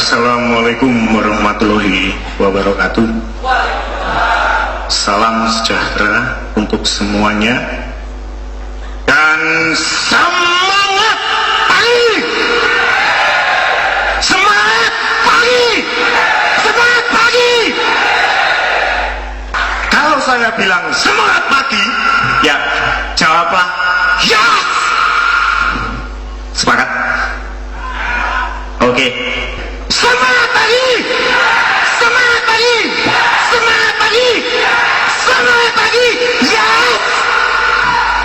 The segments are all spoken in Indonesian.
Assalamualaikum warahmatullahi wabarakatuh. Salam sejahtera untuk semuanya dan semangat pagi. Semangat pagi. Semangat pagi. Kalau saya bilang semangat pagi, ya jawablah ya. Semangat. Oke. Semangat pagi. Semangat pagi. Semangat pagi. Semangat pagi. Ya.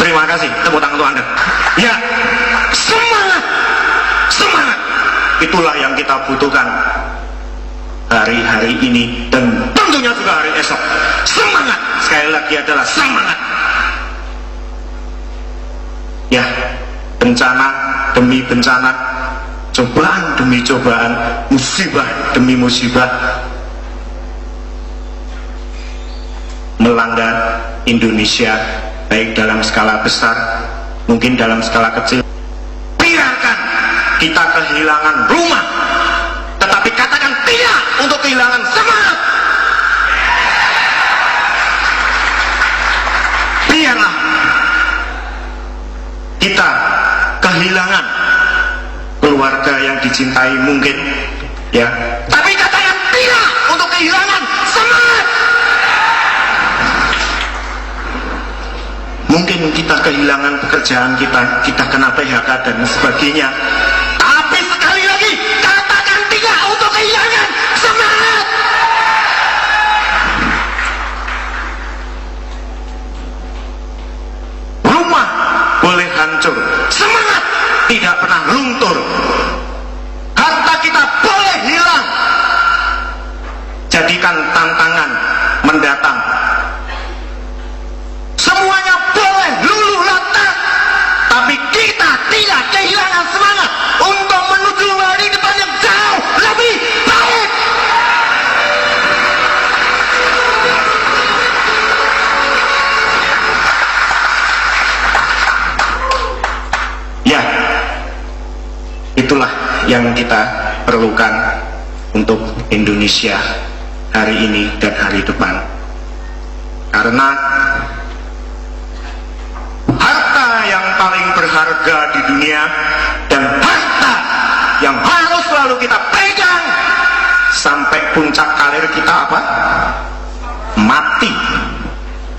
Terima kasih. Tepuk tangan untuk Anda. Ya. Semangat. Semangat. Itulah yang kita butuhkan hari-hari ini dan tentunya juga hari esok. Semangat. Sekali lagi adalah semangat. Ya. Bencana demi bencana, cobaan demi cobaan, musibah demi musibah melanda Indonesia, baik dalam skala besar mungkin dalam skala kecil. Biarkan kita kehilangan rumah, tetapi katakan tidak untuk kehilangan semangat. Biarlah kita kehilangan keluarga yang dicintai mungkin, ya, tapi katakan tidak untuk kehilangan semangat. Mungkin kita kehilangan pekerjaan kita kena PHK dan sebagainya, tapi sekali lagi katakan tidak untuk kehilangan semangat. Rumah boleh hancur, semangat tidak pernah luntur. Harta kita boleh hilang, jadikan tantangan mendatang. Semuanya boleh luluh lantak, tapi kita tidak kehilangan semangat untuk menuju hari depan yang jauh lebih baik. Ya, itulah yang kita perlukan untuk Indonesia hari ini dan hari depan. Karena harta yang paling berharga di dunia dan harta yang harus selalu kita pegang sampai puncak karir kita apa? Mati.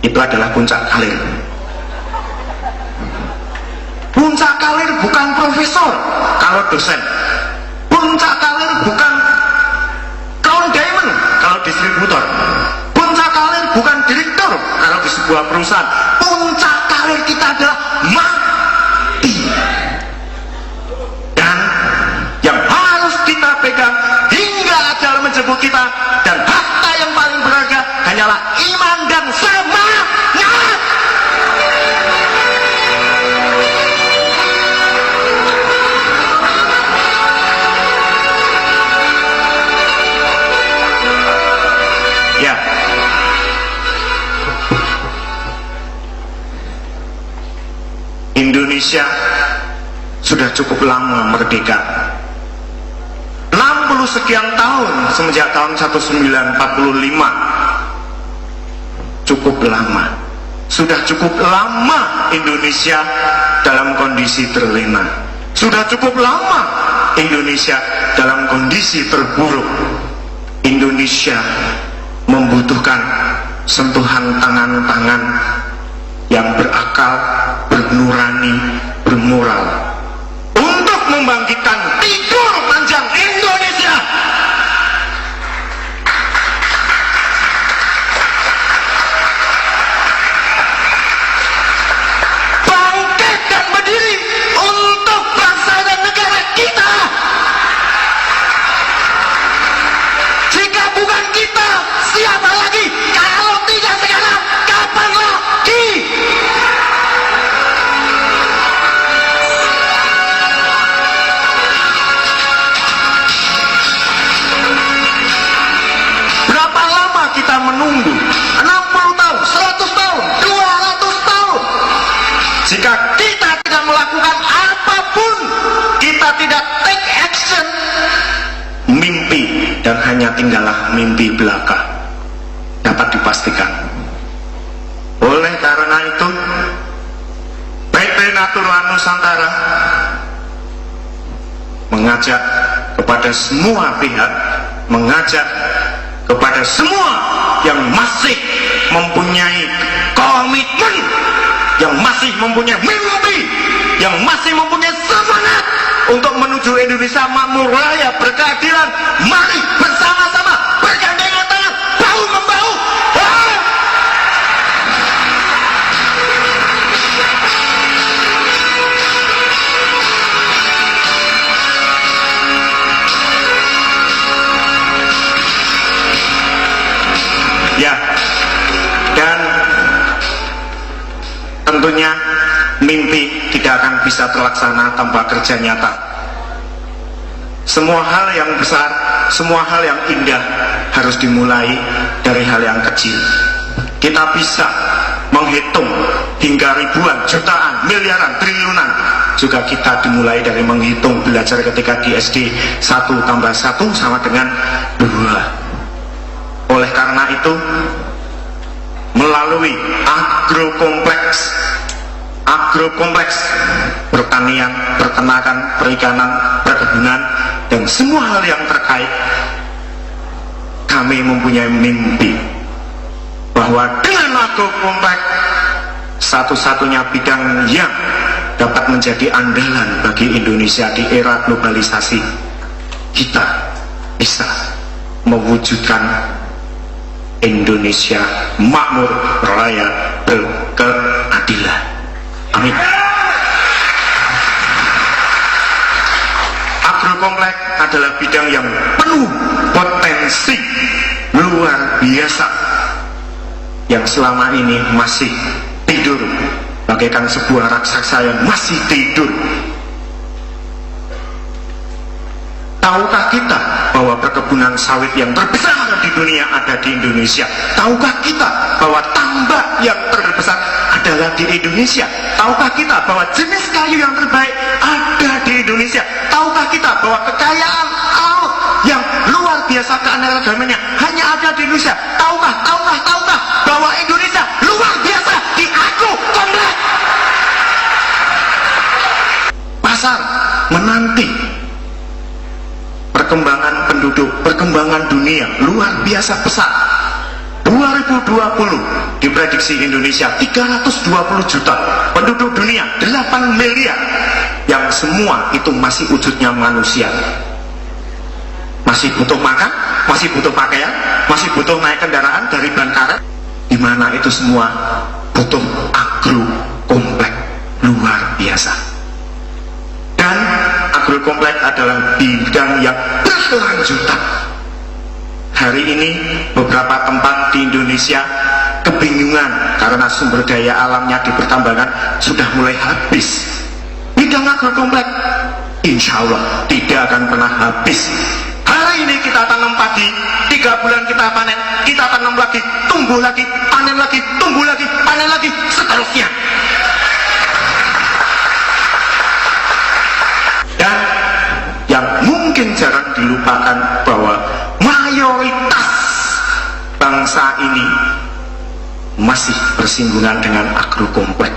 Itu adalah puncak karir. Puncak karir bukan profesor kalau dosen. Puncak karir bukan crown diamond kalau distributor. Puncak karir bukan direktur kalau di sebuah perusahaan. Puncak karir kita adalah mati. Dan yang harus kita pegang hingga ajal menjemput kita dan harta yang paling berharga hanyalah iman dan semangat. Ya. Indonesia sudah cukup lama merdeka. 60 sekian tahun semenjak tahun 1945. Cukup lama. Sudah cukup lama Indonesia dalam kondisi terlena. Sudah cukup lama Indonesia dalam kondisi terburuk. Indonesia membutuhkan sentuhan tangan-tangan yang berakal, bernurani, bermoral untuk membangkitkan tidur panjang Indonesia. Bangkit dan berdiri untuk bangsa dan negara kita. Jika bukan kita, siapa lagi? Kalau tidak sekarang, kapan lagi? Berapa lama kita menunggu? 60 tahun, 100 tahun, 200 tahun. Jika kita tidak melakukan apapun, kita tidak take action, mimpi hanya tinggallah mimpi belaka, dapat dipastikan. Oleh karena itu, PT Natural Nusantara mengajak kepada semua pihak, mengajak kepada semua yang masih mempunyai komitmen, yang masih mempunyai mimpi, yang masih mempunyai semangat untuk menuju Indonesia makmur raya berkeadilan, mari bersama-sama bergandengan tangan, bahu membahu. Ya, dan tentunya mimpi tidak akan bisa terlaksana tanpa kerja nyata. Semua hal yang besar, semua hal yang indah harus dimulai dari hal yang kecil. Kita bisa menghitung hingga ribuan, jutaan, miliaran, triliunan. Juga kita dimulai dari menghitung belajar ketika di SD 1 tambah 1 sama dengan 2. Oleh karena itu, melalui agrokompleks pertanian, peternakan, perikanan, perkebunan, dan semua hal yang terkait, kami mempunyai mimpi bahwa dengan agrokompleks, satu-satunya bidang yang dapat menjadi andalan bagi Indonesia di era globalisasi, kita bisa mewujudkan Indonesia makmur raya berkeadilan. Amin. Agrokompleks adalah bidang yang penuh potensi luar biasa, yang selama ini masih tidur bagaikan sebuah raksasa yang masih tidur. Tahukah kita bahwa perkebunan sawit yang terbesar di dunia ada di Indonesia? Tahukah kita bahwa tambak yang terbesar adalah di Indonesia? Tahukah kita bahwa jenis kayu yang terbaik ada di Indonesia? Tahukah kita bahwa kekayaan alam yang luar biasa keanekaragamannya hanya ada di Indonesia? Tahukah bahwa Indonesia luar biasa di agrokompleks? Pasar menanti perkembangan penduduk, perkembangan dunia luar biasa pesat. 2020 diprediksi Indonesia 320 juta, penduduk dunia 8 miliar, yang semua itu masih wujudnya manusia. Masih butuh makan, masih butuh pakaian, masih butuh naik kendaraan dari ban karet, di mana itu semua butuh agrokompleks luar biasa. Dan agrokompleks adalah bidang yang berkelanjutan. Hari ini beberapa tempat di Indonesia kebingungan karena sumber daya alamnya di pertambangan sudah mulai habis. Bidang agrokompleks insya Allah tidak akan pernah habis. Hari ini kita tanam padi, 3 bulan kita panen, kita tanam lagi, tumbuh lagi, panen lagi, tumbuh lagi, panen lagi, seterusnya. Dan yang mungkin jarang dilupakan bahwa mayoritas bangsa ini masih bersinggungan dengan agrokompleks.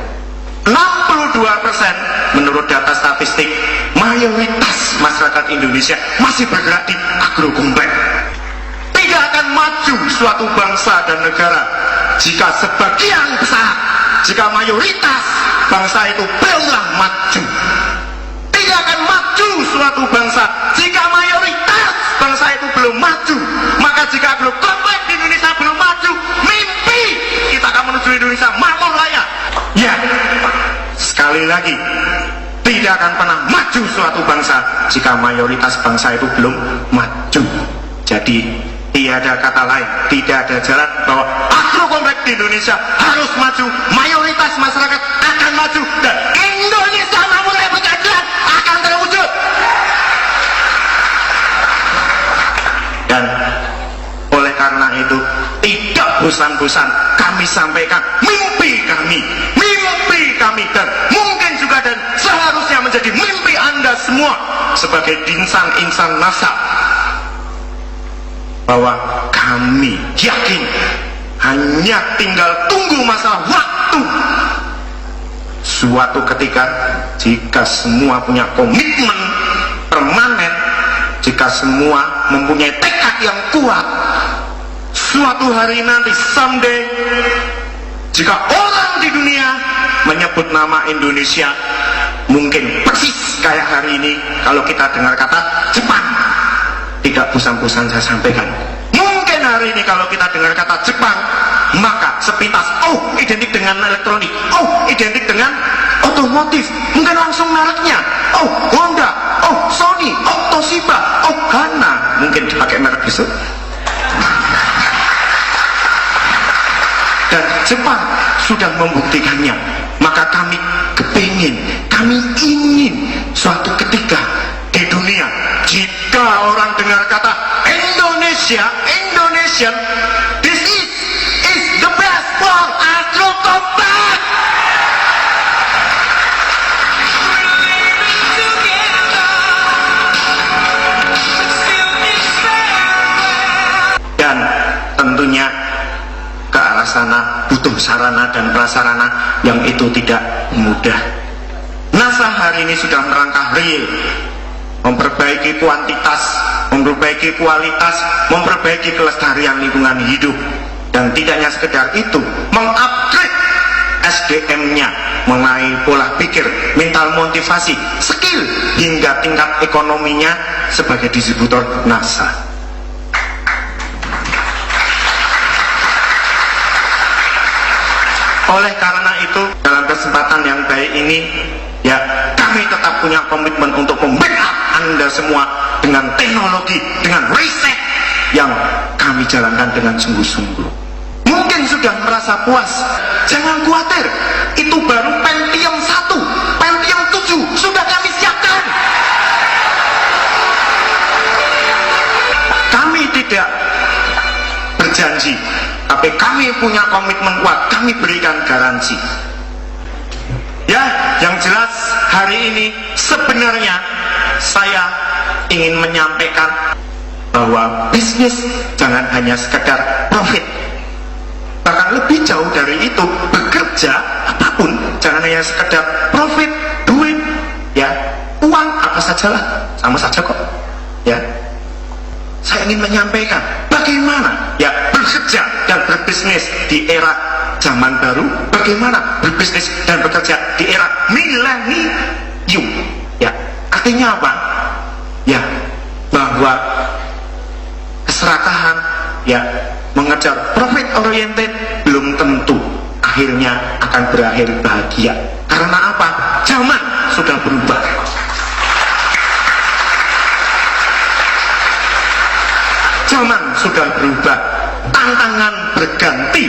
62% menurut data statistik, mayoritas masyarakat Indonesia masih bergerak di agrokompleks. Tidak akan maju suatu bangsa dan negara jika sebagian besar, jika mayoritas bangsa itu belumlah maju. Tidak akan maju suatu bangsa jika mayoritas bangsa itu belum maju. Maka jika agrokompleks di Indonesia belum maju, mimpi kita akan menuju Indonesia makmur raya. Ya, sekali lagi, tidak akan pernah maju suatu bangsa jika mayoritas bangsa itu belum maju. Jadi tiada kata lain, tidak ada jalan bahwa agrokompleks di Indonesia harus maju, mayoritas masyarakat akan maju, dan Indonesia makmur raya berkeadilan akan terwujud. Dan oleh karena itu, tidak bosan-bosan kami sampaikan mimpi kami, dan mungkin juga dan seharusnya menjadi mimpi Anda semua sebagai insan-insan NASA. bahwa kami yakin hanya tinggal tunggu masalah waktu. Suatu ketika, jika semua punya komitmen permanen, jika semua mempunyai tekad yang kuat, suatu hari nanti, someday, jika orang di dunia menyebut nama Indonesia, mungkin persis kayak hari ini kalau kita dengar kata Jepang. Tidak bosan-bosan saya sampaikan, mungkin hari ini kalau kita dengar kata Jepang, maka sepintas, oh identik dengan elektronik, oh identik dengan otomotif, mungkin langsung mereknya, oh Honda, oh Sony, oh Toshiba, oh Hana, mungkin dipakai merek besok. Dan Jepang sudah membuktikannya. Maka kami kepingin, kami ingin suatu ketika di dunia, jika orang dengar kata Indonesia, Indonesian, this is the best for Astro Compact. Dan tentunya ke arah sana butuh sarana dan prasarana yang itu tidak mudah. NASA hari ini sudah merangkak real, memperbaiki kuantitas, memperbaiki kualitas, memperbaiki kelestarian lingkungan hidup, dan tidak hanya sekedar itu, mengupgrade SDM-nya mengenai pola pikir, mental motivasi, skill, hingga tingkat ekonominya sebagai distributor NASA. Oleh karena itu, dalam kesempatan yang baik ini, ya, kami tetap punya komitmen untuk membackup Anda semua dengan teknologi, dengan riset yang kami jalankan dengan sungguh-sungguh. Mungkin sudah merasa puas, jangan khawatir, itu baru Pentium 1, Pentium 7 sudah kami siapkan. Kami tidak berjanji, tapi kami punya komitmen kuat, kami berikan garansi. Ya, yang jelas hari ini sebenarnya saya ingin menyampaikan bahwa bisnis jangan hanya sekedar profit, bahkan lebih jauh dari itu, bekerja apapun jangan hanya sekedar profit, duit, ya, uang apa sajalah, sama saja kok, ya. Saya ingin menyampaikan bagaimana ya bekerja dan berbisnis di era zaman baru, bagaimana berbisnis dan bekerja di era milenium. Ya, artinya apa? Ya, bahwa keserakahan, ya, mengejar profit oriented belum tentu akhirnya akan berakhir bahagia. Karena apa? Zaman sudah berubah. Zaman sudah berubah, tantangan berganti.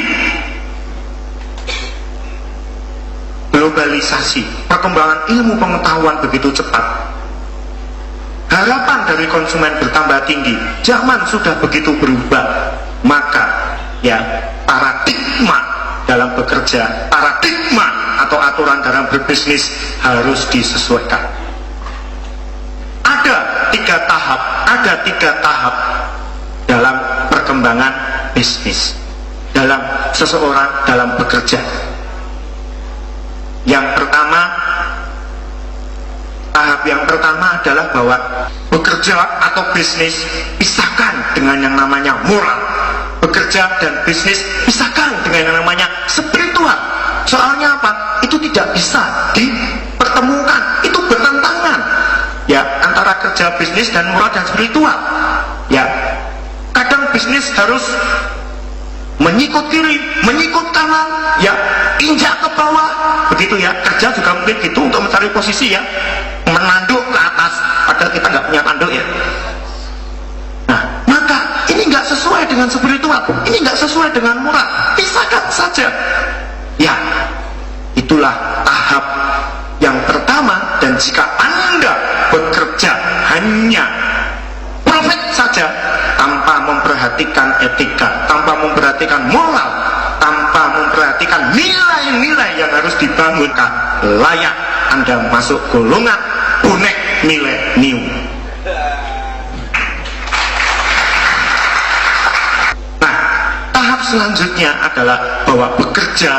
Globalisasi, perkembangan ilmu pengetahuan begitu cepat. Harapan dari konsumen bertambah tinggi. Zaman sudah begitu berubah. Maka ya paradigma dalam bekerja, paradigma atau aturan dalam berbisnis harus disesuaikan. Ada tiga tahap dalam perkembangan bisnis, dalam seseorang dalam bekerja. Tahap yang pertama adalah bahwa bekerja atau bisnis pisahkan dengan yang namanya moral. Bekerja dan bisnis pisahkan dengan yang namanya spiritual. Soalnya apa? Itu tidak bisa dipertemukan, itu bertentangan ya antara kerja bisnis dan moral dan spiritual. Ya, kadang bisnis harus menyikut kiri, menyikut kanan, ya, injak ke bawah, begitu ya. Kerja juga mungkin gitu untuk mencari posisi ya, menanduk ke atas, padahal kita nggak punya tanduk ya. Nah, maka ini nggak sesuai dengan spiritual, ini nggak sesuai dengan moral, pisahkan saja. Ya, itulah tahap yang pertama. Dan jika Anda bekerja hanya profit saja, tanpa memperhatikan etika, tanpa memperhatikan moral, tanpa memperhatikan nilai-nilai yang harus dibangun, layak Anda masuk golongan bonek milenium. selanjutnya adalah bahwa bekerja,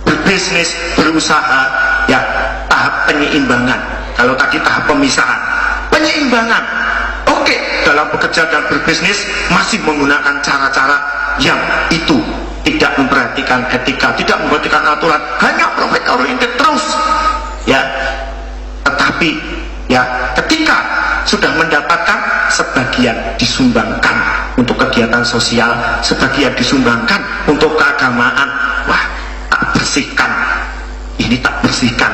berbisnis, berusaha, ya tahap penyeimbangan. Kalau tadi tahap pemisahan, penyeimbangan. Oke, dalam bekerja dan berbisnis masih menggunakan cara-cara yang itu tidak memperhatikan etika, tidak memperhatikan aturan, hanya profit oriented terus, ya. Tetapi ya ketika sudah mendapatkan, sebagian disumbangkan untuk kegiatan sosial, sebagian disumbangkan untuk keagamaan. Wah, tak bersihkan, ini tak bersihkan.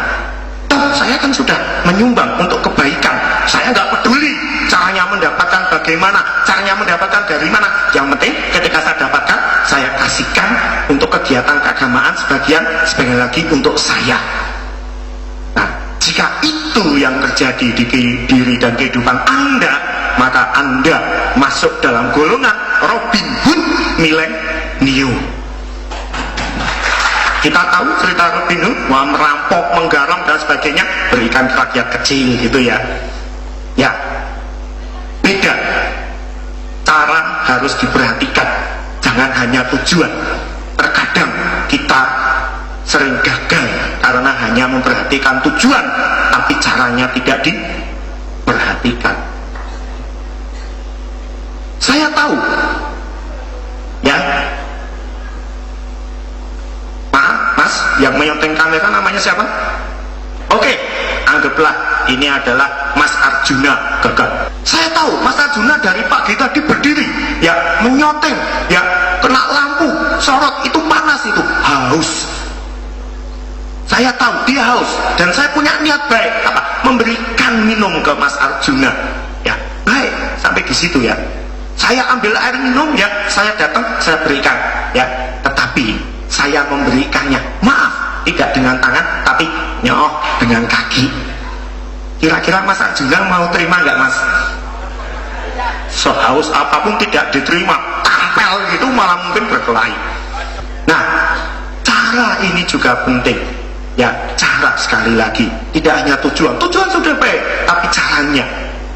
Toh saya kan sudah menyumbang untuk kebaikan, saya nggak peduli caranya mendapatkan bagaimana, caranya mendapatkan dari mana. Yang penting ketika saya dapatkan, saya kasihkan untuk kegiatan keagamaan, sebagian lagi untuk saya. Nah, jika itu yang terjadi di diri dan kehidupan Anda, maka Anda masuk dalam golongan Robin Hood milenium. Kita tahu cerita Robin Hood, wah, merampok, menggarong dan sebagainya, berikan ke rakyat kecil gitu ya. Ya, beda. Cara harus diperhatikan, jangan hanya tujuan. Terkadang kita sering gagal karena hanya memperhatikan tujuan, tapi caranya tidak diperhatikan. Saya tahu, ya, maaf mas, yang menyontek kamera namanya siapa? Oke, anggaplah ini adalah Mas Arjuna Gagal. Saya tahu Mas Arjuna dari pagi tadi berdiri, ya, menyoteng, ya, kena lampu sorot, itu panas, itu haus. Saya tahu dia haus, dan saya punya niat baik, apa? Memberikan minum ke Mas Arjuna, ya, baik sampai di situ ya. Saya ambil air minum, ya, saya datang, saya berikan, ya. Tetapi saya memberikannya, maaf, tidak dengan tangan, tapi nyoh dengan kaki. Kira-kira Mas Arjuna mau terima nggak mas? Sehaus apapun tidak diterima, tampel gitu, malah mungkin berkelahi. Nah, cara ini juga penting, ya, cara sekali lagi, tidak hanya tujuan sudah baik, tapi caranya,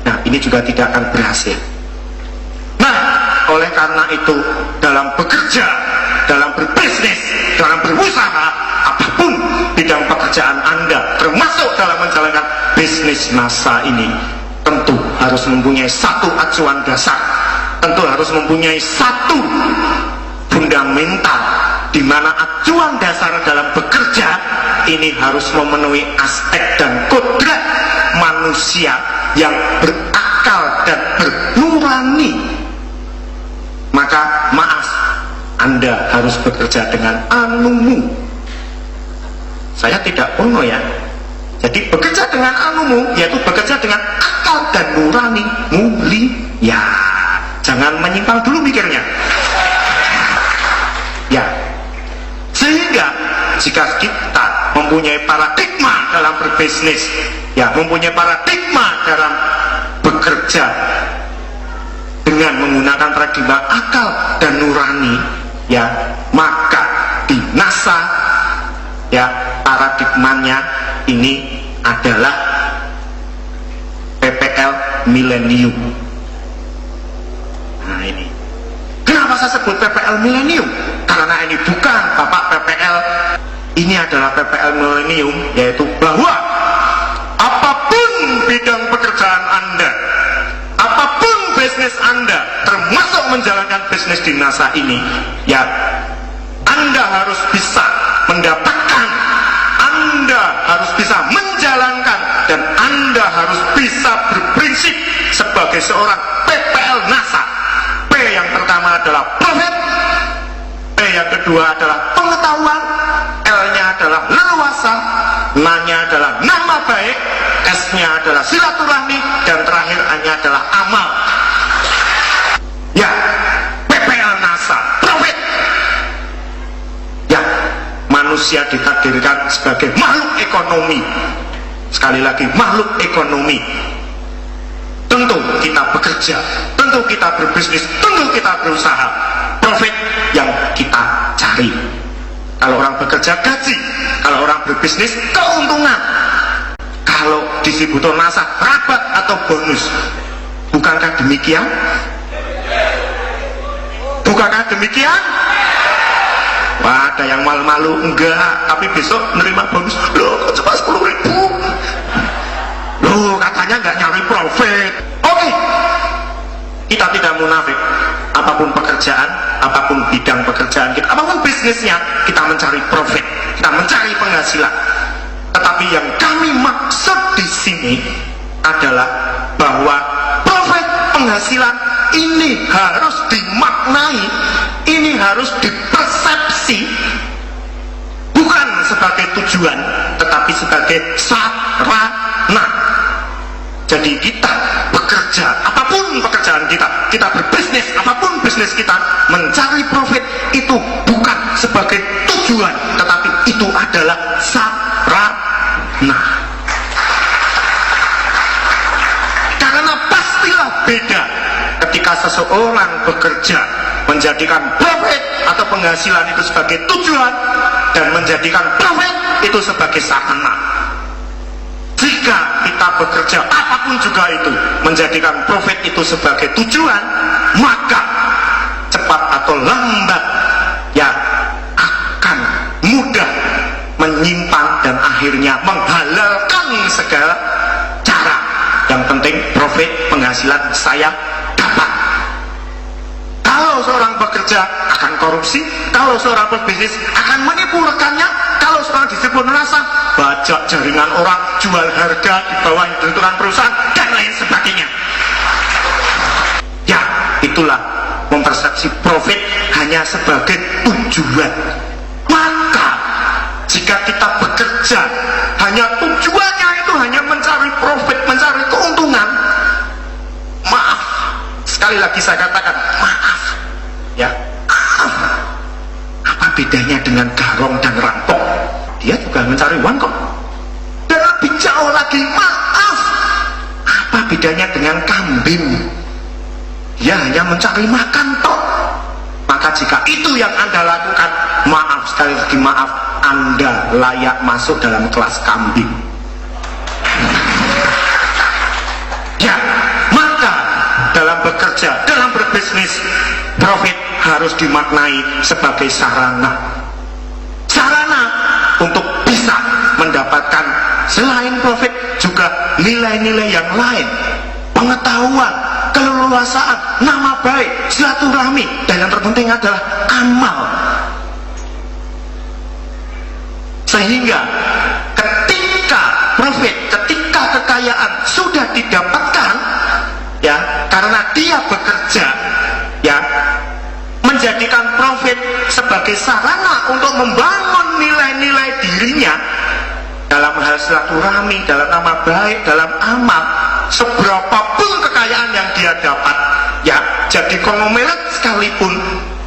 nah ini juga tidak akan berhasil. Nah, oleh karena itu dalam bekerja, dalam berbisnis, dalam berusaha, apapun bidang pekerjaan Anda, termasuk dalam menjalankan bisnis NASA ini, tentu harus mempunyai satu acuan dasar, tentu harus mempunyai satu fundamental, di mana acuan dasar dalam bekerja ini harus memenuhi aspek dan kodrat manusia yang berakal dan bernurani. Maka maaf, Anda harus bekerja dengan anumu. Saya tidak kuno ya. Jadi bekerja dengan anumu, yaitu bekerja dengan akal dan nurani mulia. Jangan menyimpang dulu mikirnya. Ya. Sehingga jika kita mempunyai paradigma dalam berbisnis, ya, mempunyai paradigma dalam bekerja dengan menggunakan paradigma akal dan nurani, ya, maka di NASA, ya, paradigmanya ini adalah PPL milenium. Nah ini, kenapa saya sebut PPL milenium? Karena ini bukan bapak PPL, ini adalah PPL milenium, yaitu bahwa apapun bidang pekerjaan Anda, apapun bisnis Anda, termasuk menjalankan bisnis di NASA ini, ya, Anda harus bisa mendapatkan, Anda harus bisa menjalankan, dan Anda harus bisa berprinsip sebagai seorang PPL NASA. P yang pertama adalah profit, P yang kedua adalah pengetahuan, L-nya adalah leluasa, N-nya adalah nama baik, S-nya adalah silaturahmi, dan terakhir A-nya adalah amal. Ya, PPL NASA, profit. Ya, manusia ditakdirkan sebagai makhluk ekonomi. Sekali lagi, makhluk ekonomi. Tentu kita bekerja, tentu kita berbisnis, tentu kita berusaha. Profit yang kita cari. Kalau orang bekerja, gaji. Kalau orang berbisnis, keuntungan. Kalau distributor NASA, rabat atau bonus. Bukankah demikian? Bukankah demikian? Wah, ada yang malu-malu, enggak, tapi besok menerima bonus. Loh, cuma 10.000. Loh, katanya nggak nyari profit. Oke, kita tidak munafik. Apapun pekerjaan, apapun bidang pekerjaan kita, apapun bisnisnya, kita mencari profit, kita mencari penghasilan. Tetapi yang kami maksud di sini adalah bahwa profit, penghasilan ini harus dimaknai, ini harus dipersepsi, bukan sebagai tujuan, tetapi sebagai sarana. Jadi kita bekerja, apapun pekerjaan kita berbisnis, apapun bisnis kita, mencari profit itu bukan sebagai tujuan, tetapi itu adalah sarana. Karena pastilah beda ketika seseorang bekerja menjadikan profit atau penghasilan itu sebagai tujuan dan menjadikan profit itu sebagai sarana. Jika kita bekerja apapun juga itu menjadikan profit itu sebagai tujuan, maka cepat atau lambat ya akan mudah menyimpang dan akhirnya menghalalkan segala cara. Yang penting profit, penghasilan saya dapat. Kalau seorang bekerja akan korupsi, kalau seorang berbisnis akan menipu rekannya, kalau seorang disiplin rasa, bajak jaringan orang, jual harga di bawah hitung-hitungan perusahaan, dan lain sebagainya. Ya, itulah mempersepsi profit hanya sebagai tujuan. Maka, jika kita bekerja, hanya tujuannya itu hanya mencari profit, mencari keuntungan, maaf, sekali lagi saya katakan, maaf, ya, maaf. Apa bedanya dengan garong dan rampok? Dia juga mencari uang kok. Dan lebih jauh lagi, maaf, apa bedanya dengan kambing? Dia hanya mencari makan toh. Maka jika itu yang Anda lakukan, maaf, sekali lagi maaf, Anda layak masuk dalam kelas kambing. Ya, maka dalam bekerja, dalam berbisnis, profit harus dimaknai sebagai sarana. Sarana untuk bisa mendapatkan selain profit juga nilai-nilai yang lain, pengetahuan, keleluasaan, nama baik, silaturahmi, dan yang terpenting adalah amal. Sehingga ketika profit, ketika kekayaan sudah didapatkan, ya, karena dia bekerja, ya, menjadikan profit sebagai sarana untuk membangun nilai-nilai dirinya dalam hal silaturahmi, dalam nama baik, dalam amal, seberapapun kekayaan yang dia dapat, ya, jadi konglomerat sekalipun,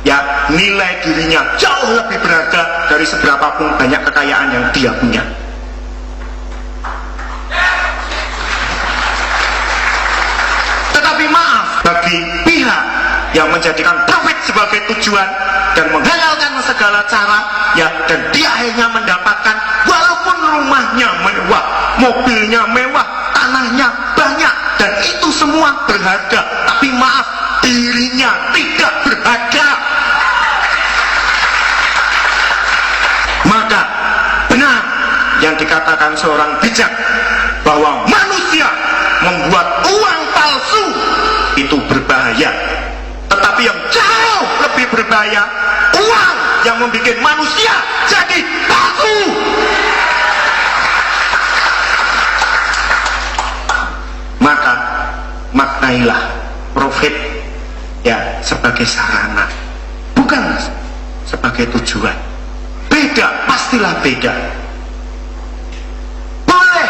ya, nilai dirinya jauh lebih berharga dari seberapapun banyak kekayaan yang dia punya. Tetapi maaf, bagi pihak yang menjadikan profit sebagai tujuan dan menghalalkan segala cara, ya, dan dia akhirnya mendapatkan, walaupun rumahnya mewah, mobilnya mewah, tanahnya banyak, dan itu semua berharga, tapi maaf, dirinya tidak berharga. Maka benar yang dikatakan seorang bijak bahwa manusia membuat uang palsu itu berbahaya. Tetapi yang jauh lebih berbahaya, uang yang membuat manusia jadi palsu. Maka maknailah profit, ya, sebagai sarana, bukan sebagai tujuan. Beda, pastilah beda. Boleh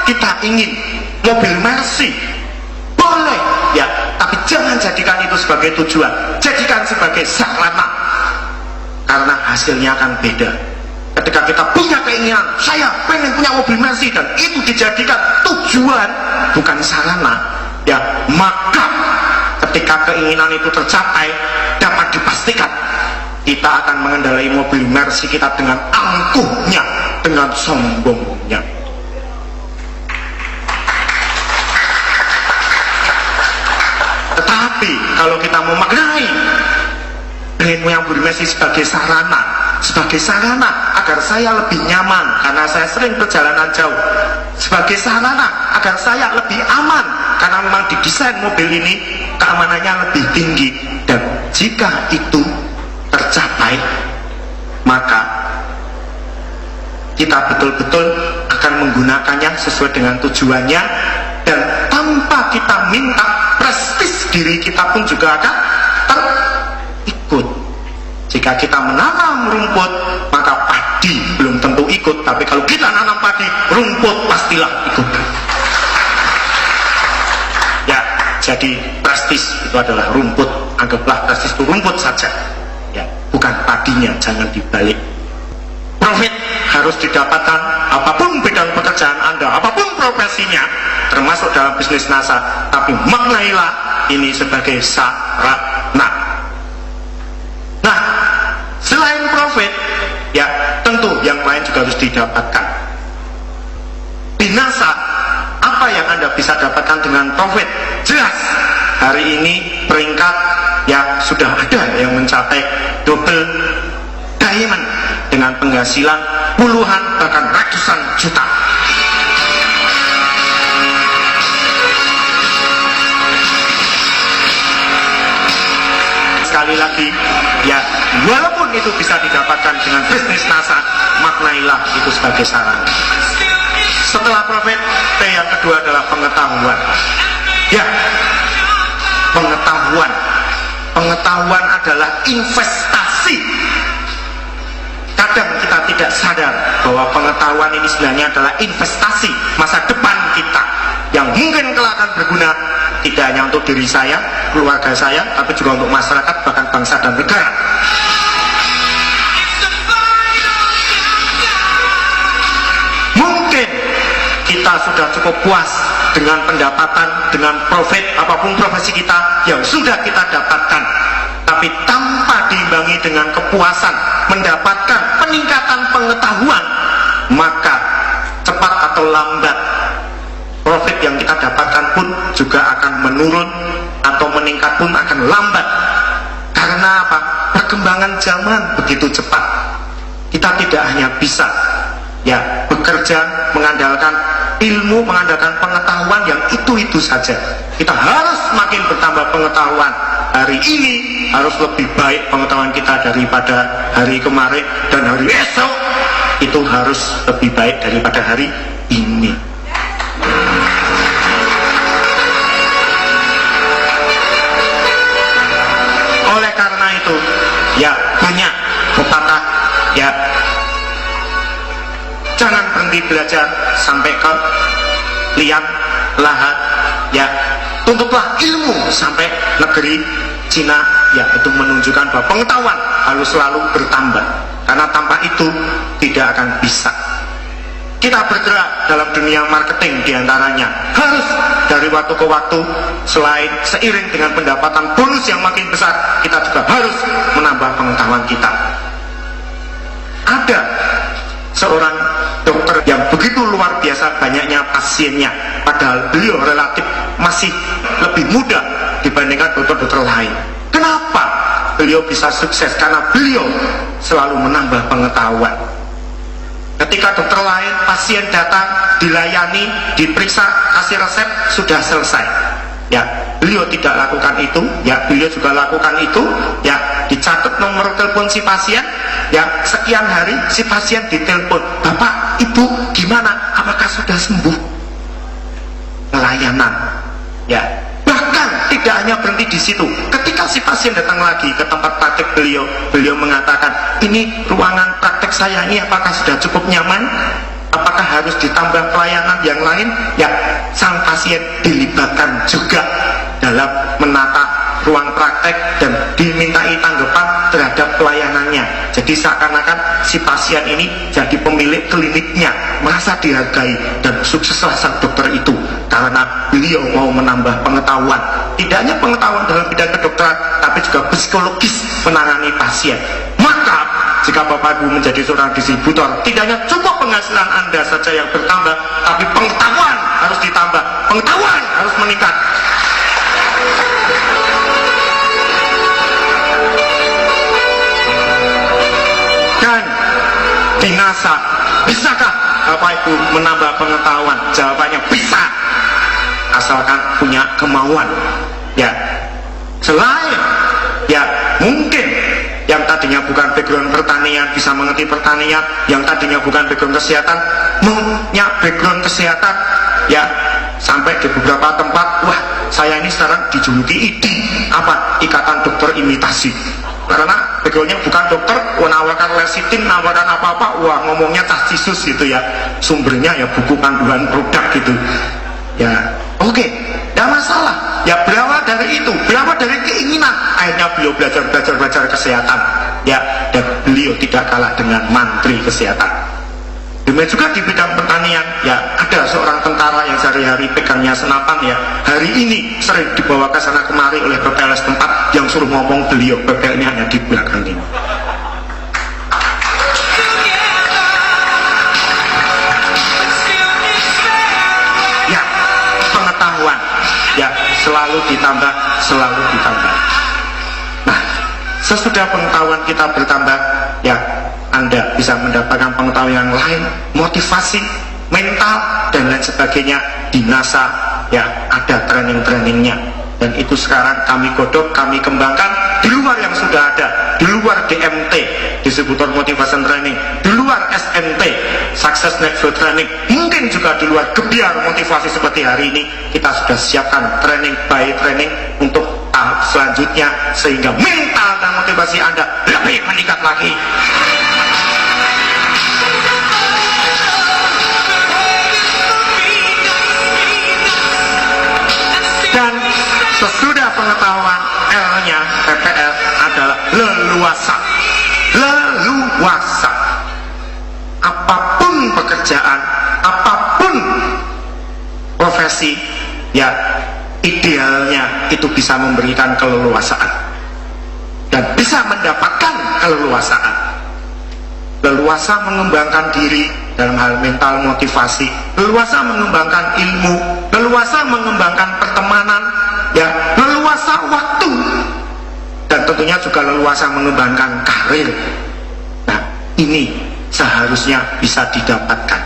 kita ingin mobil Mercy, boleh, ya, tapi jangan jadikan itu sebagai tujuan, jadikan sebagai sarana, karena hasilnya akan beda. Ketika kita punya keinginan, saya pengen punya mobil Mercy, dan itu dijadikan tujuan, bukan sarana, ya, maka ketika keinginan itu tercapai, dapat dipastikan kita akan mengendarai mobil Mercy kita dengan angkuhnya, dengan sombongnya. Tetapi kalau kita memaknai brand Moyang Burimesi sebagai sarana agar saya lebih nyaman karena saya sering perjalanan jauh, sebagai sarana agar saya lebih aman karena memang didesain mobil ini keamanannya lebih tinggi. Dan jika itu tercapai, maka kita betul-betul akan menggunakannya sesuai dengan tujuannya, dan tanpa kita minta, prestis diri kita pun juga akan terikut. Jika kita menanam rumput, maka padi belum tentu ikut, tapi kalau kita nanam padi, rumput pastilah ikut. Ya, jadi prestis itu adalah rumput. Anggaplah prestis itu rumput saja, ya, bukan padinya, jangan dibalik. Profit harus didapatkan apapun bidang pekerjaan Anda, apapun profesinya, termasuk dalam bisnis NASA, tapi maknailah ini sebagai sarana. Nah, selain profit, ya tentu yang lain juga harus didapatkan. Di NASA, apa yang Anda bisa dapatkan dengan profit? Jelas, hari ini peringkat ya sudah ada yang mencapai double diamond dengan penghasilan puluhan bahkan ratusan juta. Sekali lagi, ya walaupun itu bisa didapatkan dengan bisnis NASA, maknailah itu sebagai sarana. Setelah profit, P yang kedua adalah pengetahuan. Ya, pengetahuan. Pengetahuan adalah investasi. Kadang kita tidak sadar bahwa pengetahuan ini sebenarnya adalah investasi masa depan kita yang mungkin kelak akan berguna tidak hanya untuk diri saya, keluarga saya, tapi juga untuk masyarakat, bahkan bangsa dan negara. Mungkin kita sudah cukup puas dengan pendapatan, dengan profit, apapun profesi kita yang sudah kita dapatkan, tapi tanpa diimbangi dengan kepuasan mendapatkan peningkatan pengetahuan, maka cepat atau lambat profit yang kita dapatkan pun juga akan menurun, atau meningkat pun akan lambat. Karena apa? Perkembangan zaman begitu cepat. Kita tidak hanya bisa ya bekerja mengandalkan ilmu, mengandalkan pengetahuan yang itu saja. Kita harus makin bertambah pengetahuan. Hari ini harus lebih baik pengetahuan kita daripada hari kemarin, dan hari esok itu harus lebih baik daripada hari ini. Oleh karena itu, ya banyak pepatah, ya jangan berhenti belajar sampai ke liang lahat, ya tuntutlah ilmu sampai negeri Cina, ya itu menunjukkan bahwa pengetahuan harus selalu bertambah, karena tanpa itu tidak akan bisa. Kita bergerak dalam dunia marketing diantaranya harus dari waktu ke waktu, selain seiring dengan pendapatan bonus yang makin besar, kita juga harus menambah pengetahuan kita. Ada seorang dokter yang begitu luar biasa banyaknya pasiennya, padahal beliau relatif masih lebih muda dibandingkan dokter-dokter lain. Kenapa beliau bisa sukses? Karena beliau selalu menambah pengetahuan. Ketika dokter lain, pasien datang, dilayani, diperiksa, kasih resep, sudah selesai. Ya, beliau tidak lakukan itu, ya beliau juga lakukan itu, ya dicatat nomor telepon si pasien, ya sekian hari si pasien ditelepon, Bapak, Ibu, gimana? Apakah sudah sembuh? Pelayanan, ya. Bahkan tidak hanya berhenti di situ. Ketika si pasien datang lagi ke tempat praktek beliau, beliau mengatakan, ini ruangan praktek saya ini apakah sudah cukup nyaman? Apakah harus ditambah pelayanan yang lain? Ya, sang pasien dilibatkan juga dalam menata ruang praktek dan dimintai tanggapan terhadap pelayanannya. Jadi seakan-akan si pasien ini jadi pemilik kliniknya, merasa dihargai, dan sukseslah sang dokter itu karena beliau mau menambah pengetahuan. Tidak hanya pengetahuan dalam bidang kedokteran, tapi juga psikologis menangani pasien. Maka jika Bapak Ibu menjadi seorang distributor, tidak hanya cukup penghasilan Anda saja yang bertambah, tapi pengetahuan harus ditambah, pengetahuan harus meningkat. Dan di NASA, bisakah Bapak Ibu menambah pengetahuan? Jawabannya bisa, asalkan punya kemauan. Ya, selain ya mungkin yang tadinya bukan background pertanian bisa mengerti pertanian, yang tadinya bukan background kesehatan punya background kesehatan, ya sampai di beberapa tempat, wah saya ini sekarang dijuluki IDI, apa? Ikatan Dokter Imitasi. Karena backgroundnya bukan dokter, menawarkan lecitin, nawarkan apa-apa, wah ngomongnya Tarsisus gitu ya, sumbernya ya buku panduan produk gitu. Ya oke, tidak masalah. Ya berawal dari itu, berawal dari keinginan, akhirnya beliau belajar kesehatan. Ya, dan beliau tidak kalah dengan mantri kesehatan. Demikian juga di bidang pertanian, ya ada seorang tentara yang sehari-hari pegangnya senapan, ya hari ini sering dibawa ke sana kemari oleh PPLS tempat yang suruh ngomong beliau, PPL-nya hanya di belakang ini. Ya, pengetahuan, ya selalu ditambah, selalu ditambah. Nah, sesudah pengetahuan kita bertambah, ya Anda bisa mendapatkan pengetahuan yang lain, motivasi, mental, dan lain sebagainya. Di NASA, ya ada training-trainingnya. Dan itu sekarang kami godok, kami kembangkan di luar yang sudah ada, di luar DMT, Distributor Motivation Training, di luar SNT, Success Network Training, mungkin juga di luar Gebiar Motivasi seperti hari ini. Kita sudah siapkan training by training untuk tahap selanjutnya, sehingga mental dan motivasi Anda lebih meningkat lagi. Dan sesudah pengetahuan, L-nya PPL adalah leluasa. Leluasa. Apapun pekerjaan, apapun profesi, ya idealnya itu bisa memberikan keleluasaan dan bisa mendapatkan keleluasaan. Leluasa mengembangkan diri dalam hal mental motivasi, leluasa mengembangkan ilmu, leluasa mengembangkan pertemanan, ya leluasa waktu, dan tentunya juga leluasa mengembangkan karir. Nah, ini seharusnya bisa didapatkan.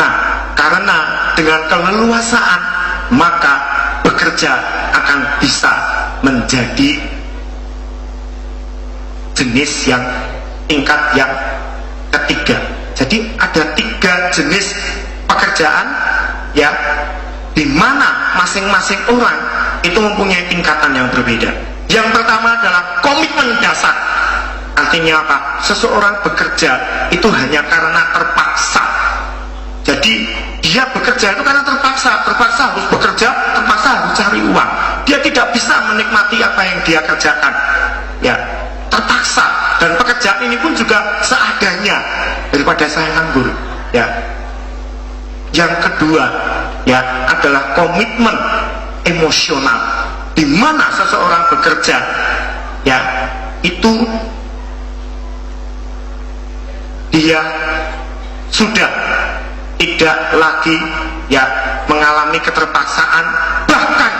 Nah, karena dengan keleluasaan maka bekerja akan bisa menjadi jenis yang tingkat yang ketiga. Jadi ada 3 jenis pekerjaan, ya di mana masing-masing orang itu mempunyai tingkatan yang berbeda. Yang pertama adalah komitmen dasar. Artinya apa? Seseorang bekerja itu hanya karena terpaksa. Jadi dia bekerja itu karena terpaksa harus bekerja, terpaksa harus cari uang. Dia tidak bisa menikmati apa yang dia kerjakan, ya terpaksa. Dan pekerjaan ini pun juga seadanya, daripada saya nganggur, ya. Yang kedua, ya adalah komitmen emosional, di mana seseorang bekerja, ya itu dia sudah tidak lagi ya mengalami keterpaksaan, bahkan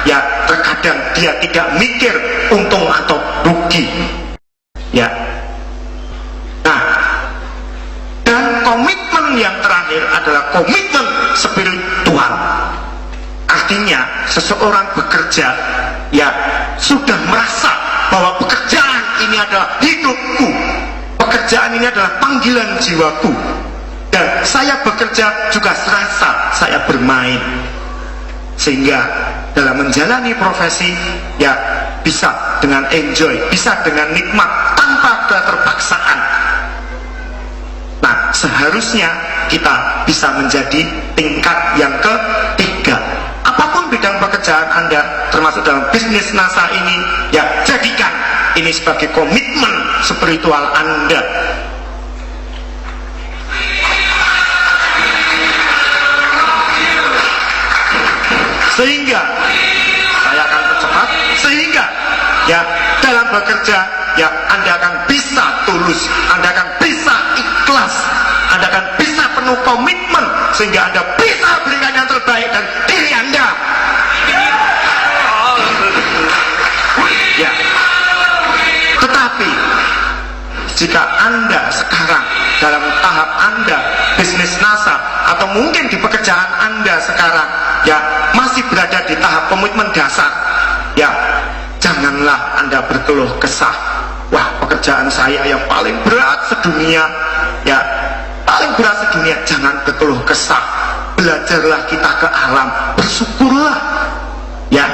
ya terkadang dia tidak mikir untung atau rugi, ya. Nah, dan komitmen yang terakhir adalah komitmen spiritual. Artinya seseorang bekerja ya sudah merasa bahwa pekerjaan ini adalah hidupku, pekerjaan ini adalah panggilan jiwaku, dan saya bekerja juga serasa saya bermain, sehingga dalam menjalani profesi ya bisa dengan enjoy, bisa dengan nikmat tanpa keterpaksaan. Nah, seharusnya kita bisa menjadi tingkat yang ketiga. Apapun bidang pekerjaan Anda, termasuk dalam bisnis NASA ini, ya jadikan ini sebagai komitmen spiritual Anda. Sehingga saya akan percepat, sehingga ya dalam bekerja ya Anda akan bisa tulus, Anda akan bisa ikhlas, Anda akan bisa penuh komitmen, sehingga Anda bisa berikan yang terbaik dan diri Anda. Ya. Tetapi jika Anda sekarang dalam tahap Anda bisnis NASA, atau mungkin di pekerjaan Anda sekarang ya masih berada di tahap komitmen dasar, ya janganlah Anda berkeluh kesah. Wah, pekerjaan saya yang paling berat sedunia, ya paling berat sedunia. Jangan berkeluh kesah, belajarlah kita ke alam, bersyukurlah. Ya,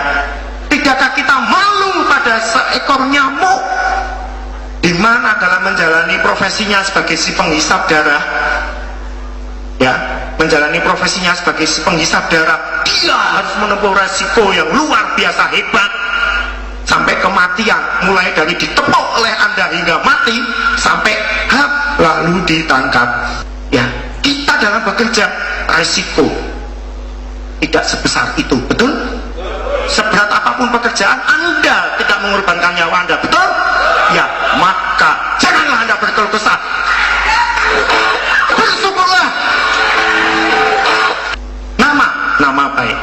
tidakkah kita malu pada seekor nyamuk, di mana dalam menjalani profesinya sebagai si penghisap darah, ya menjalani profesinya sebagai si penghisap darah, dia harus menempuh resiko yang luar biasa hebat sampai kematian, mulai dari ditepuk oleh Anda hingga mati sampai lalu ditangkap. Ya, kita dalam bekerja resiko tidak sebesar itu, betul? Seberat apapun pekerjaan, Anda tidak mengorbankan nyawa Anda, betul? Ya, maka janganlah Anda berkeluh kesah, bersyukurlah. Nama baik,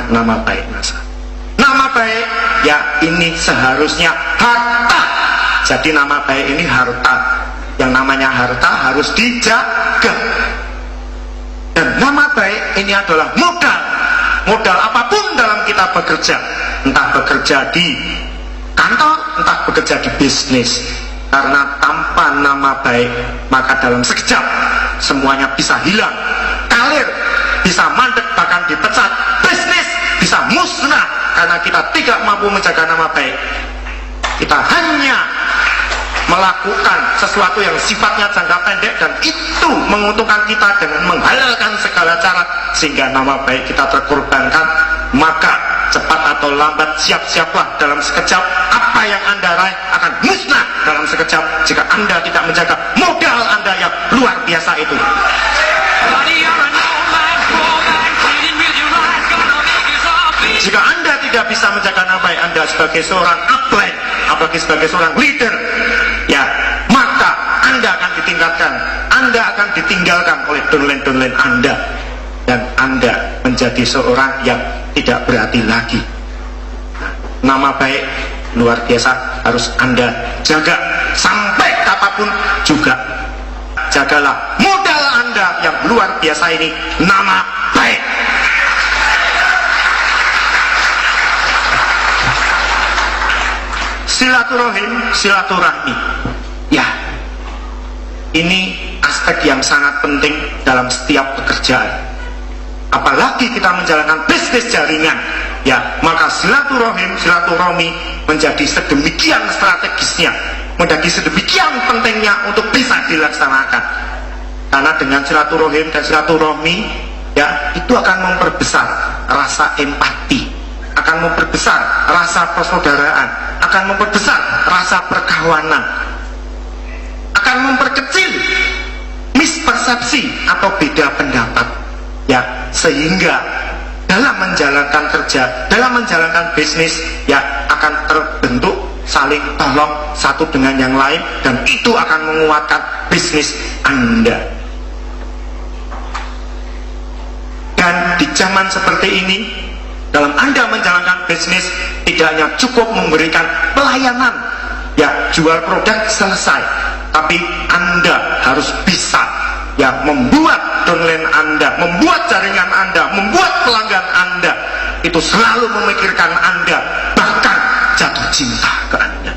nama baik NASA, nama baik ya ini seharusnya harta. Jadi nama baik ini harta, yang namanya harta harus dijaga. Dan nama baik ini adalah modal apapun dalam kita bekerja, entah bekerja di kantor, entah bekerja di bisnis. Karena tanpa nama baik, maka dalam sekejap semuanya bisa hilang, kalir bisa mandek, bahkan dipecat, bisnis bisa musnah karena kita tidak mampu menjaga nama baik. Kita hanya melakukan sesuatu yang sifatnya jangka pendek, dan itu menguntungkan kita dengan menghalalkan segala cara sehingga nama baik kita terkorbankan. Maka cepat atau lambat, siap-siaplah, dalam sekejap apa yang Anda raih akan musnah dalam sekejap jika Anda tidak menjaga modal Anda yang luar biasa itu. Jika Anda tidak bisa menjaga nama baik Anda sebagai seorang upline, apalagi sebagai seorang leader, ya maka Anda akan ditingkatkan, Anda akan ditinggalkan oleh downline Anda, dan Anda menjadi seorang yang tidak berarti lagi. Nama baik luar biasa harus Anda jaga sampai kapanpun juga. Jagalah modal Anda yang luar biasa ini, nama baik. Silaturahmi, ya ini aspek yang sangat penting dalam setiap pekerjaan. Apalagi kita menjalankan bisnis jaringan, ya maka silaturahmi menjadi sedemikian strategisnya, menjadi sedemikian pentingnya untuk bisa dilaksanakan. Karena dengan silaturahmi, ya itu akan memperbesar rasa empati, akan memperbesar rasa persaudaraan, akan memperbesar rasa perkawanan, akan memperkecil mispersepsi atau beda pendapat, ya sehingga dalam menjalankan kerja, dalam menjalankan bisnis, ya akan terbentuk saling tolong satu dengan yang lain, dan itu akan menguatkan bisnis Anda. Dan di zaman seperti ini, dalam Anda menjalankan bisnis, tidak hanya cukup memberikan pelayanan, ya jual produk selesai, tapi Anda harus bisa ya membuat downline Anda, membuat jaringan Anda, membuat pelanggan Anda itu selalu memikirkan Anda, bahkan jatuh cinta ke Anda.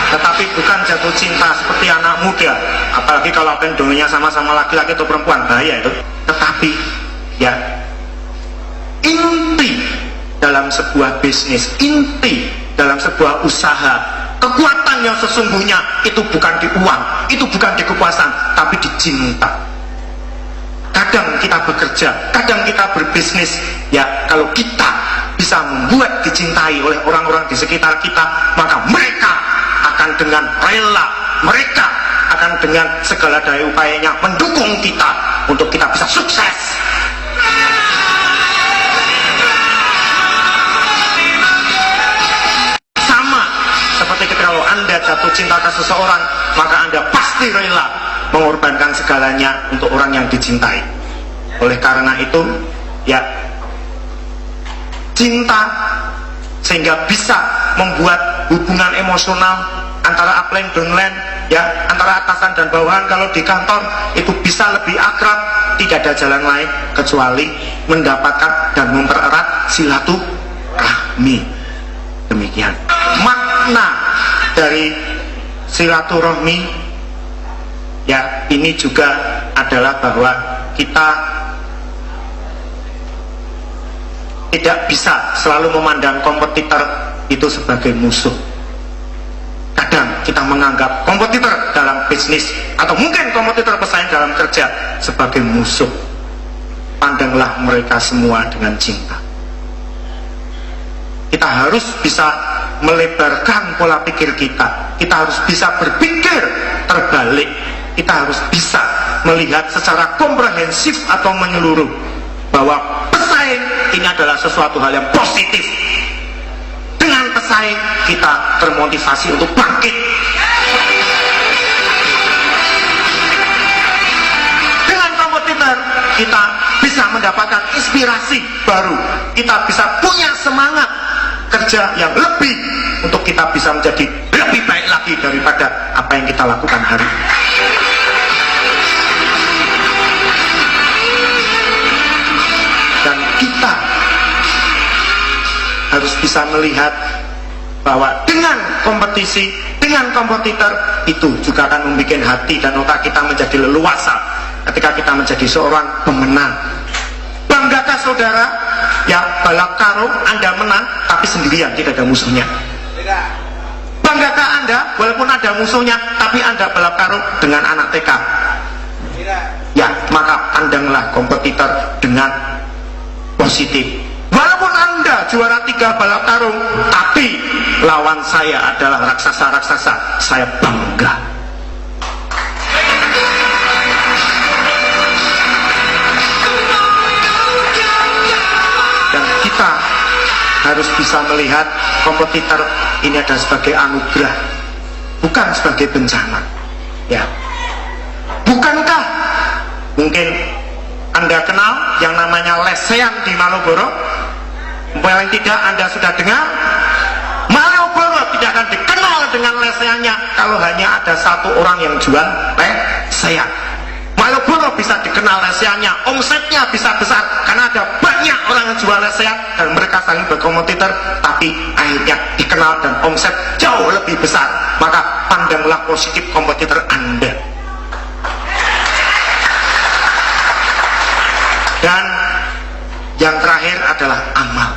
Tetapi bukan jatuh cinta seperti anak muda, apalagi kalau downline-nya sama-sama laki-laki atau perempuan, bahaya itu. Tetapi ya inti dalam sebuah bisnis, inti dalam sebuah usaha, kekuatan yang sesungguhnya itu bukan di uang, itu bukan di kekuasaan, tapi di cinta. Kadang kita bekerja, kadang kita berbisnis, ya kalau kita bisa membuat dicintai oleh orang-orang di sekitar kita, maka mereka akan dengan rela, mereka akan dengan segala daya upayanya mendukung kita untuk kita bisa sukses. Sama seperti kalau Anda jatuh cinta ke seseorang, maka Anda pasti rela mengorbankan segalanya untuk orang yang dicintai. Oleh karena itu, ya cinta sehingga bisa membuat hubungan emosional antara upline downline, ya, antara atasan dan bawahan kalau di kantor itu bisa lebih akrab. Tidak ada jalan lain kecuali mendapatkan dan mempererat silaturahmi. Demikian makna dari silaturahmi, ya. Ini juga adalah bahwa kita tidak bisa selalu memandang kompetitor itu sebagai musuh. Kadang kita menganggap kompetitor dalam bisnis atau mungkin kompetitor pesaing dalam kerja sebagai musuh. Pandanglah mereka semua dengan cinta. Kita harus bisa melebarkan pola pikir kita. Kita harus bisa berpikir terbalik. Kita harus bisa melihat secara komprehensif atau menyeluruh bahwa pesaing ini adalah sesuatu hal yang positif. Dengan pesaing kita termotivasi untuk bangkit. Dengan kompetitor kita bisa mendapatkan inspirasi baru. Kita bisa punya semangat kerja yang lebih untuk kita bisa menjadi lebih baik lagi daripada apa yang kita lakukan hari ini. Dan kita harus bisa melihat bahwa dengan kompetisi, dengan kompetitor itu juga akan membuat hati dan otak kita menjadi leluasa ketika kita menjadi seorang pemenang. Banggakah saudara, ya, balap karung Anda menang tapi sendirian, tidak ada musuhnya? Banggakah Anda walaupun ada musuhnya tapi Anda balap karung dengan anak TK? Ya, maka pandanglah kompetitor dengan positif. Walaupun Anda juara 3 balap karung, tapi lawan saya adalah raksasa-raksasa, saya bangga. Dan kita harus bisa melihat kompetitor ini adalah sebagai anugerah, bukan sebagai bencana. Ya, bukankah mungkin Anda kenal yang namanya lesehan di Malioboro? Paling tidak Anda sudah dengar. Malioboro tidak akan dikenal dengan lesehannya kalau hanya ada satu orang yang jual lesehan. Malioboro bisa dikenal lesehannya, omsetnya bisa besar karena ada banyak orang yang jual lesehan dan mereka saling berkompetitor, tapi akhirnya dikenal dan omset jauh lebih besar. Maka pandanglah positif kompetitor Anda. Dan yang terakhir adalah amal.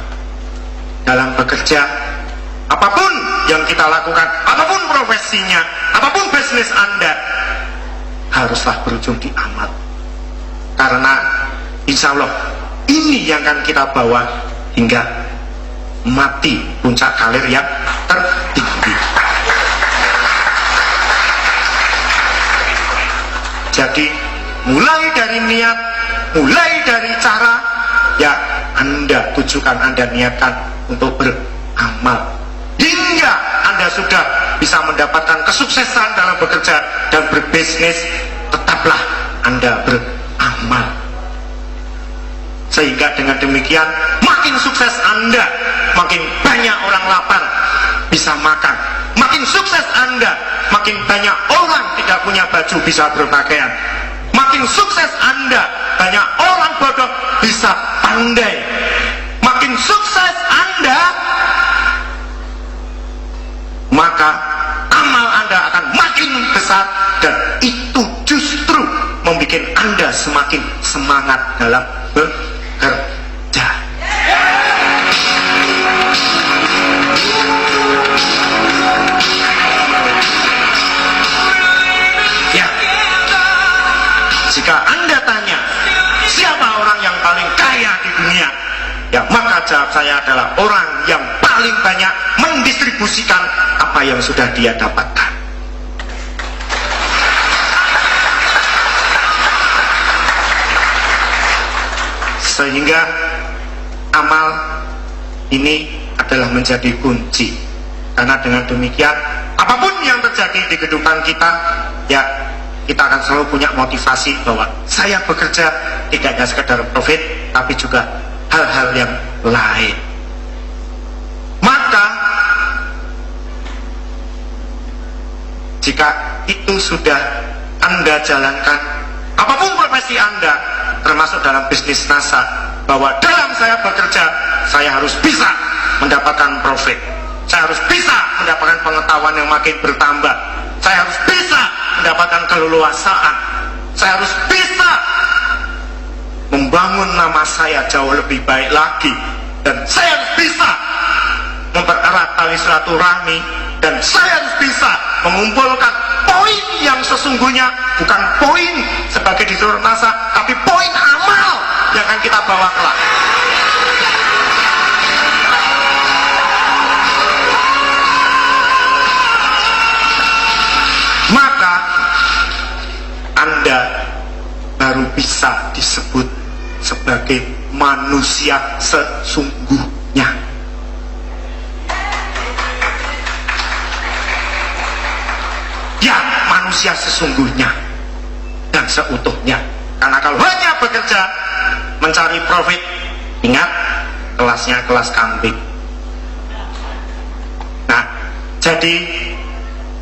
Dalam bekerja, apapun yang kita lakukan, apapun profesinya, apapun bisnis Anda, haruslah berujung di amal. Karena insya Allah ini yang akan kita bawa hingga mati puncak karir yang tertinggi. Jadi mulai dari niat, mulai dari cara, ya, Anda tujukan, Anda niatkan untuk beramal hingga Anda sudah bisa mendapatkan kesuksesan dalam bekerja dan berbisnis. Tetaplah Anda beramal, sehingga dengan demikian makin sukses Anda, makin banyak orang lapar bisa makan. Makin sukses Anda, makin banyak orang tidak punya baju bisa berpakaian. Makin sukses Anda, banyak orang bodoh bisa pandai. Makin sukses Anda, maka amal Anda akan makin besar, dan itu justru membuat Anda semakin semangat dalam bekerja. Ya, jika Anda tanya siapa orang yang paling kaya di dunia, ya, maka jawab saya adalah orang yang paling banyak mendistribusikan apa yang sudah dia dapatkan. Sehingga amal ini adalah menjadi kunci. Karena dengan demikian, apapun yang terjadi di kehidupan kita, ya, kita akan selalu punya motivasi bahwa saya bekerja tidak hanya sekedar profit, tapi juga hal-hal yang lain. Maka Jika itu sudah Anda jalankan, apapun profesi Anda, termasuk dalam bisnis NASA, bahwa dalam saya bekerja, saya harus bisa mendapatkan profit, saya harus bisa mendapatkan pengetahuan yang makin bertambah, saya harus bisa mendapatkan keleluasaan, saya harus bisa membangun nama saya jauh lebih baik lagi, dan saya harus bisa mempererat tali silaturahmi, dan saya harus bisa mengumpulkan poin yang sesungguhnya, bukan poin sebagai disuruh NASA, tapi poin amal yang akan kita bawa kelak. Maka Anda baru bisa disebut sebagai manusia sesungguhnya. Ya, manusia sesungguhnya dan seutuhnya. Karena kalau hanya bekerja mencari profit, ingat, kelasnya kelas kambing. Nah, jadi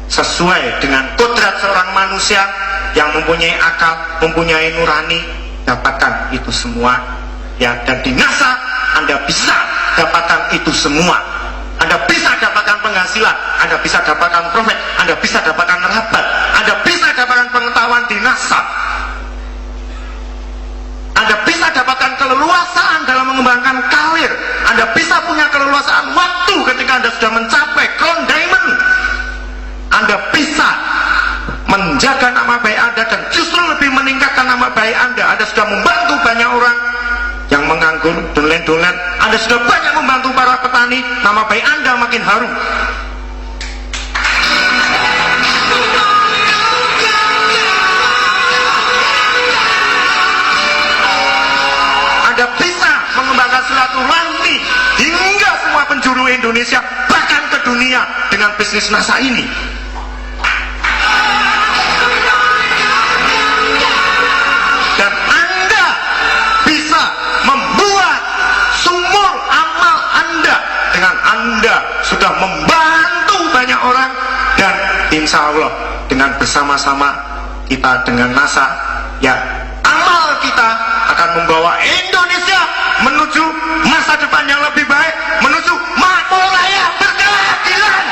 sesuai dengan kodrat seorang manusia yang mempunyai akal, mempunyai nurani, dapatkan itu semua. Ya, dan di NASA Anda bisa dapatkan itu semua. Anda bisa dapatkan penghasilan, Anda bisa dapatkan profit, Anda bisa dapatkan rabat, Anda bisa dapatkan pengetahuan di NASA, Anda bisa dapatkan keleluasaan dalam mengembangkan karir, Anda bisa punya keleluasaan waktu ketika Anda sudah mencapai crown diamond, Anda bisa menjaga nama baik Anda dan justru lebih meningkatkan nama baik Anda. Anda sudah membantu banyak orang yang menganggur, dolen-dolen, Anda sudah banyak membantu para petani, nama baik Anda makin harum. Anda bisa mengembangkan silaturahmi hingga semua penjuru Indonesia, bahkan ke dunia dengan bisnis NASA ini. Dan Anda bisa membuat sumur amal Anda dengan Anda sudah membantu banyak orang, dan insya Allah dengan bersama-sama kita dengan NASA, ya, amal kita akan membawa Indonesia menuju masa depan yang lebih baik, menuju makmur raya berkeadilan.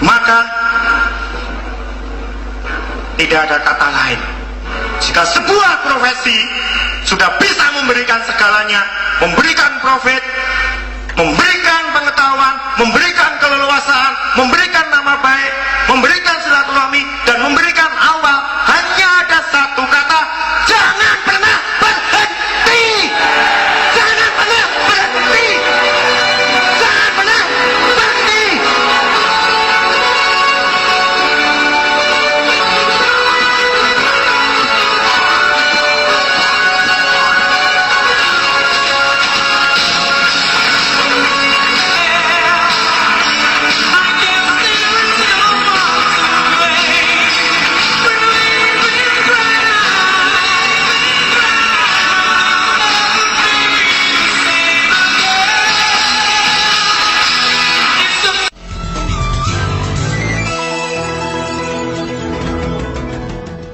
Maka tidak ada kata lain, jika sebuah profesi sudah bisa memberikan segalanya, memberikan profit, memberikan pengetahuan, memberikan keleluasaan, memberikan nama baik, memberikan silaturahmi, dan memberikan